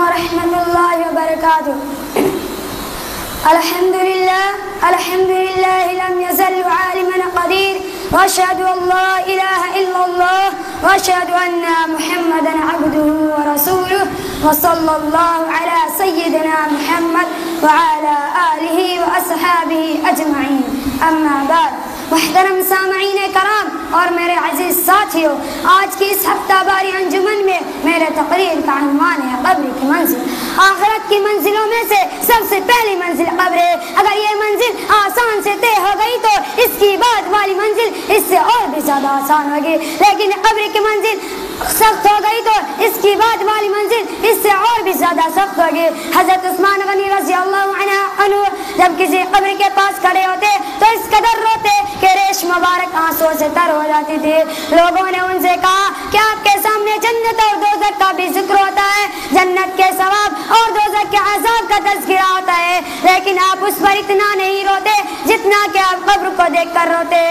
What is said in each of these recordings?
ورحمة الله وبركاته. الحمد لله لم يزل عالما قدير، وأشهد أن لا إله إلا الله، وأشهد أن محمدا عبده ورسوله، وصلى الله على سيدنا محمد وعلى آله وأصحابه أجمعين. أما بعد، محترم سامعین کرام اور میرے عزیز ساتھیوں، آج کی اس ہفتہ باری انجمن میں میرے تقریر کا عنوان ہے قبر کی منزل. آخرت کی منزلوں میں سے سب سے پہلی منزل قبر ہے. اگر یہ منزل آسان سے طے ہو گئی تو اس کی بعد والی منزل اس سے اور بھی زیادہ آسان ہوگی، لیکن قبر کی منزل سخت ہو گئی تو اس کی بعد والی منزل اس سے اور بھی زیادہ سخت ہوگی. حضرت عثمان غنی رضی اللہ عنہ جب کسی قبر کے پاس کھڑے ہوتے تو اس قدر روتے کہ ریش مبارک آنسوں سے تر ہو جاتی تھی. لوگوں نے ان سے کہا کہ آپ کے سامنے جنت اور دوزخ کا بھی ذکر ہوتا ہے، جنت کے ثواب اور دوزخ کے عذاب کا تذکرہ ہوتا ہے، لیکن آپ اس پر اتنا نہیں روتے جتنا کہ آپ قبر کو دیکھ کر روتے.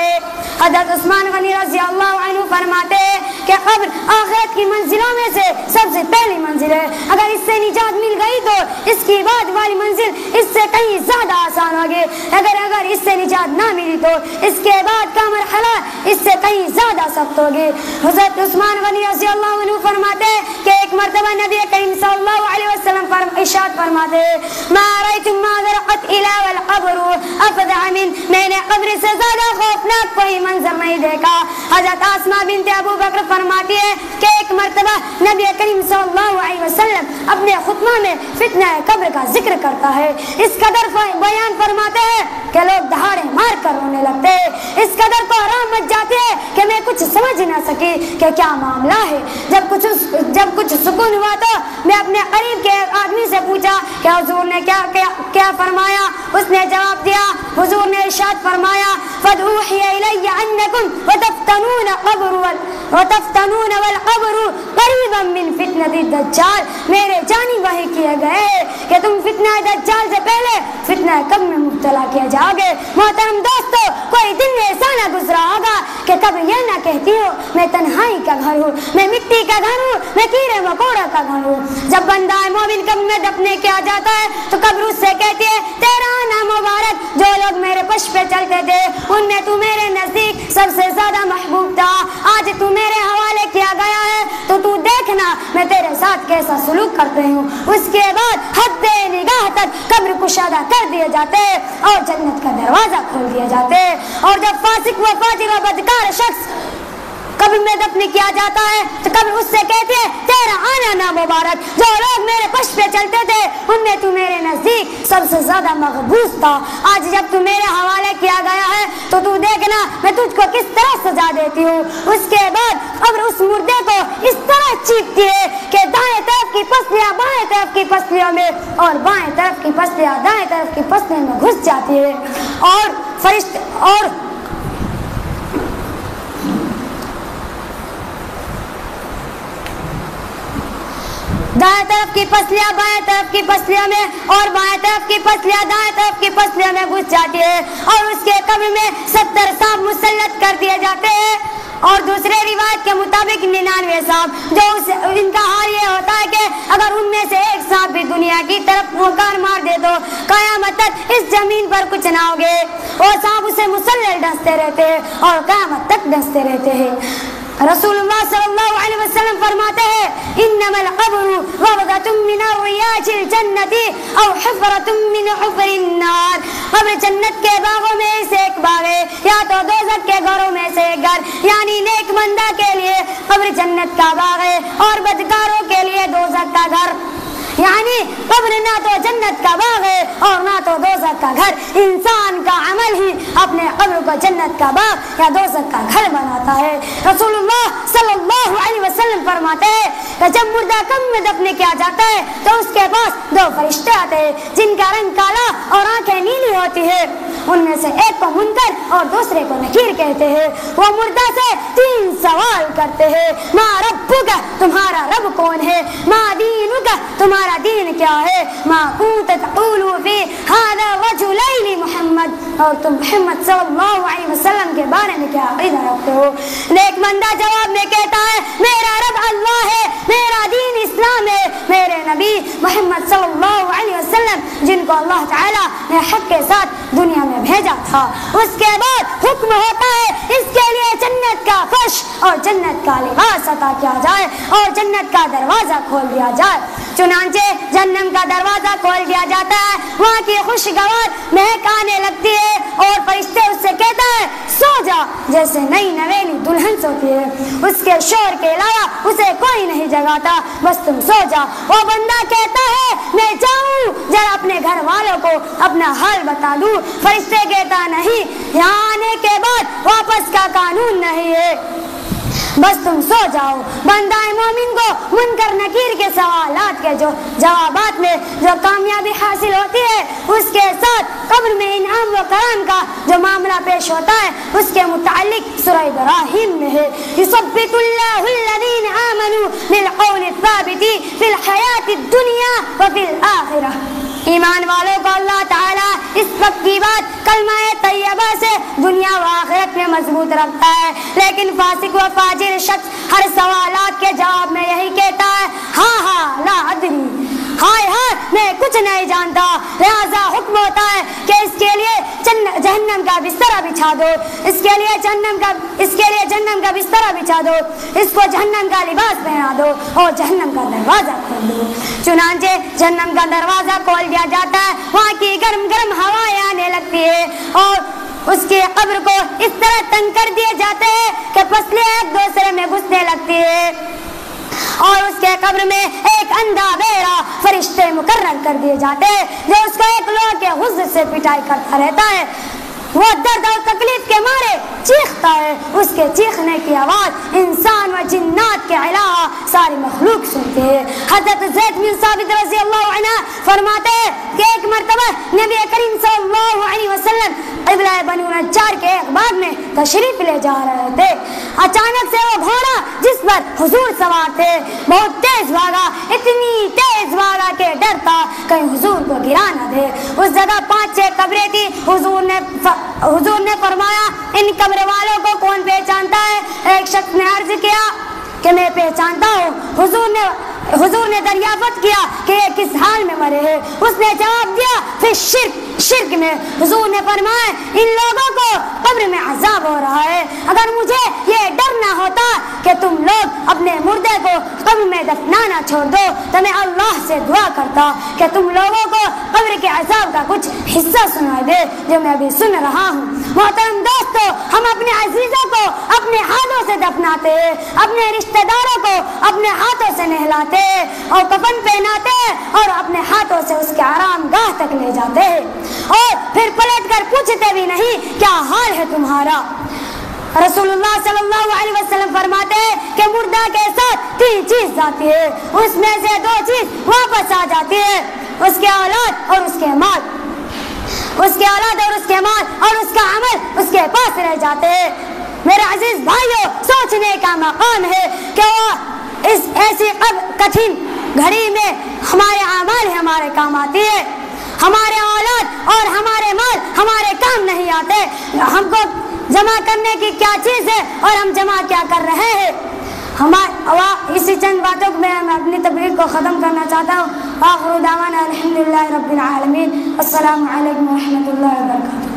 حضرت عثمان غنی رضی اللہ عنہ فرماتے ہیں کہ قبر آخرت کی منزلوں میں سے سب سے پہلی منزل ہے. اگر اس سے نجات مل گئی تو اس کی بعد والی منزل اس سے کہیں زیادہ آسان ہوگی. اگر اس سے نجات نہ ملی تو اس کے بعد کا مرحلہ اس سے کہیں زیادہ سخت ہوگی. حضرت عثمان غنی رضی اللہ عنہ فرماتے ہیں کہ ایک مرتبہ نبی کریم صلی اللہ علیہ وسلم ارشاد فرماتے ہیں ما رأيت ما ذرقت الى والقبر افظع من، میں نے قبر سے زیادہ خوفناک کوئی منظر نہیں دیکھا. حضرت اسماء بنت ابو بکر فرماتی ہے کہ ایک مرتبہ نبی کریم صلی اللہ علیہ وسلم اپنے خطبہ میں فتنہ قبر کا ذکر کرتا ہے. اس قدر بیان فرماتے ہیں کہ لوگ دہاڑے مار کر رونے لگتے ہیں. اس قدر کو حرام مچ جاتے ہیں کہ میں کچھ سمجھ نہ سکی کہ کیا معاملہ ہے. جب کچھ سکون ہوا تو میں اپنے قریب کے آدمی سے پوچھا کہ حضور نے کیا فرمایا. اس نے جواب دیا، حضور نے ارشاد فرمایا فَأُوحِيَ إِلَيَّ أَنَّكُمْ وَتَفْتَنُونَ وَالْقَبْرُ قَرِيبًا مِّن فِتْنَةِ الدَّجَّالِ، میرے جانی وحی کیے گئے کہ تم فتنہ دجال سے پہلے فتنہ قبر میں مبتلا کیے جاؤ گے. محترم دوستو، کوئی دن ایسا نہ گزرا ہوگا کہ قبر یہ نہ کہتی ہو میں تنہائی کا گھر ہوں، میں مٹی کا گھر ہوں، میں کیڑے مکوڑا کا گھر ہوں. جب بندہ مومن قبر میں دفنے کیا جاتا ہے تو قبر اس سے کہتی ہے تیرا نام مبارک، جو لوگ میرے پش پہ چلتے تھے ان میں تو میرے نزدیک سب سے زیادہ محبوب تھا. آج تو میرے حوالے کیا گیا ہے تو تو دیکھنا میں تیرے ساتھ کیسا سلوک کرتے ہوں. اس کے بعد حد نگاہ تک قبر کشادہ کر دیے جاتے اور جنت کا دروازہ کھول دیا جاتے. اور جب فاسق و فاجر و بدکار شخص قبر میں دفن کیا جاتا ہے تو قبر اس سے کہتے ہیں تیرا آنا نا مبارک، جو لوگ میرے پش پہ چلتے تھے ان میں تو میرے نزدیک سب سے زیادہ مقبوض تھا. آج جب تو میرے حوالے کیا گیا ہے تو تو دیکھنا میں تجھ کو کس طرح سزا دیتی ہوں. اس کے بعد قبر اس مردے کو اس طرح چیختی ہے کہ دائیں طرف کی پسلیاں بائیں طرف کی پسلیوں میں اور بائیں طرف کی پسلیاں دائیں طرف کی پسلیوں میں گھس جاتی ہے. اور فرشتے اور دائیں طرف کی پسلیاں بائیں طرف کی پسلیوں میں اور بائیں طرف کی پسلیاں دائیں طرف کی پسلیوں میں گھس جاتی ہے. اور اس کے قبر میں 70 سانپ مسلط کر دیے جاتے ہیں. اور دوسرے روایت کے مطابق 99 سانپ، جو ان کا حال یہ ہوتا ہے کہ اگر ان میں سے ایک سانپ بھی دنیا کی طرف پھونکار مار دے تو قیامت تک اس زمین پر کچھ نہ ہوگے. وہ سانپ اسے مسلسل ڈستے رہتے ہیں اور قیامت تک ڈستے رہتے ہیں. رسول اللہ صلی اللہ علیہ وسلم فرماتے ہیں انما القبر روضۃ من ریاض الجنۃ او حفرۃ من حفر النار، قبر جنت کے باغوں میں سے ایک باغ ہے یا تو دوزخ کے گھروں میں سے ایک گھر. یعنی نیک بندہ کے لیے قبر جنت کا باغ ہے اور بدکاروں کے لیے دوزخ کا گھر. یعنی قبر نہ تو جنت کا باغ ہے اور نہ تو دوزخ کا گھر. انسان کا عمل ہی اپنے قبر کو جنت کا باغ یا دوزخ کا گھر بناتا ہے. رسول اللہ صلی اللہ علیہ وسلم فرماتے ہیں کہ جب مردہ قبر میں دفن کیا جاتا ہے تو اس کے پاس 2 فرشتے آتے ہیں جن کا رنگ کالا اور آنکھیں نیلی ہوتی ہے. ان میں سے ایک کو منکر اور دوسرے کو نکیر کہتے ہیں. وہ مردہ سے 3 سوال کرتے ہیں ما ربک، تمہارا رب کون ہے؟ ما دینک، تمہارا دین کیا ہے؟ ما کنت تقول فی ھذا رجلین محمد، اور تم محمد صلی اللہ علیہ وسلم کے بارے میں کیا عقیدہ رکھتے ہو؟ نیک بندہ جواب میں کہتا ہے میرا رب اللہ ہے، میرا دین اسلام ہے، میرے نبی محمد صلی اللہ علیہ وسلم جن کو اللہ تعالیٰ نے حق کے ساتھ دنیا میں بھیجا تھا۔ اس کے بعد حکم ہوتا ہے اس کے لیے جنت کا فرش اور جنت کا لباس عطا کیا جائے اور جنت کا دروازہ کھول دیا جائے۔ چنانچہ جہنم کا دروازہ کھول دیا جاتا ہے، وہاں کی خوشگوار مہک آنے لگتی ہے اور فرشتے اس سے کہتا ہے سو جا، جیسے نئی نویلی دلہن سوتی ہے۔ اس کے شور کے علاوہ اسے کوئی نہیں جگاتا، بس تم سو جا۔ وہ بندہ کہتا ہے میں جاؤں، ذرا اپنے گھر والوں کو اپنا حال بتا دوں۔ فرشتے کہتا نہیں، یہاں آنے کے بعد واپس کا قانون نہیں ہے، بس تم سو جاؤ۔ بندہ مومن کو منکر نکیر کے سوالات کے جو جوابات میں جو کامیابی حاصل ہوتی ہے، اس کے ساتھ قبر میں انعام و کرم کا جو معاملہ پیش ہوتا ہے، اس کے متعلق سورہ ابراہیم میں ہے یثبت اللہ الذین آمنوا بالقول الثابت فی الحیات الدنیا وفی الآخرہ۔ ایمان والوں کو اللہ تعالیٰ اس پکی بات کلمہ طیبہ سے دنیا و آخرت میں مضبوط رکھتا ہے، لیکن فاسق و فاجر شخص ہر سوالات کے جواب میں یہی کہتا ہے ہاں لا ادری، ہائے میں کچھ نہیں جانتا۔ لہذا حکم ہوتا ہے کہ اس کے لیے جہنم کا بستر بچھا دو، اس کے لیے جہنم کا بستر بچھا دو، اس کو جہنم کا لباس پہنا دو اور جہنم کا دروازہ کھول دو۔ چنانچہ جہنم کا دروازہ کھول دیا جاتا ہے، وہاں کی گرم گرم ہوائیں آنے لگتی ہے اور اس کی قبر کو اس طرح تنگ کر دیے جاتے ہیں کہ پسلیاں ایک دوسرے میں گھسنے لگتی ہے اور اس کے قبر میں ایک اندھا بہرا فرشتے مقرر کر دیے جاتے ہیں جو اس کو ایک لوہے کے غصے سے پٹائی کرتا رہتا ہے۔ وہ درد اور تکلیف کے مارے چیختا ہے، اس کے چیخنے کی آواز انسان و جنات کے علاوہ ساری مخلوق سنتی ہے۔ حضرت زید بن ثابت رضی اللہ عنہ فرماتے ہیں کہ ایک مرتبہ نبی کریم صلی اللہ علیہ وسلم قبلہ بنو نجار کے ایک باغ میں تشریف لے جا رہے تھے۔ اچانک سے وہ گھوڑا جس پر حضور سوار تھے بہت تیز بھاگا، اتنی تیز بھاگا کہ ڈر تھا کہیں حضور کو گرا نہ دے۔ اس جگہ 5-6 قبریں تھی۔ حضور نے فرمایا ان قبر والوں کو کون پہچانتا ہے؟ ایک شخص نے عرض کیا کہ میں پہچانتا ہوں۔ حضور نے دریافت کیا کہ یہ کس حال میں مرے ہیں؟ اس نے جواب دیا پھر شرک میں۔ حضور نے فرمایا ان لوگوں کو قبر میں عذاب ہو رہا ہے، اگر مجھے یہ ڈر نہ ہوتا کہ تم لوگ اپنے مردے کو قبر میں دفنانا چھوڑ دو تو میں اللہ سے دعا کرتا کہ تم لوگوں کو قبر کے عذاب کا کچھ حصہ سنا دے جو میں ابھی سن رہا ہوں۔ محترم دوستو، ہم اپنے عزیزوں کو اپنے ہاتھوں سے دفناتے ہیں، اپنے رشتہ داروں کو اپنے ہاتھوں سے نہلاتے اور کفن پہناتے اور اپنے ہاتھوں سے اس کے آرام گاہ تک لے جاتے ہیں اور پھر پلٹ کر پوچھتے بھی نہیں کیا حال ہے تمہارا۔ رسول اللہ صلی اللہ علیہ وسلم فرماتے ہیں کہ مردہ کے ساتھ 3 چیز آتی ہے، اس میں سے 2 چیز واپس آ جاتی ہے، اس کے اولاد اور اس کے مال، اس کے اولاد اور اس کے مال اور اس کا عمل اس کے پاس رہ جاتے ہیں۔ میرے عزیز بھائیوں، سوچنے کا مقام ہے کہ وہ اس ایسی کٹھن گھڑی میں ہمارے اعمال ہمارے کام آتی ہے، ہمارے اولاد اور ہمارے مال ہمارے کام نہیں آتے۔ ہم کو جمع کرنے کی کیا چیز ہے اور ہم جمع کیا کر رہے ہیں؟ اسی چند باتوں میں اپنی تقریر کو ختم کرنا چاہتا ہوں۔ آخر دعوانا الحمدللہ رب العالمین۔ السلام علیکم ورحمۃ اللہ وبرکاتہ۔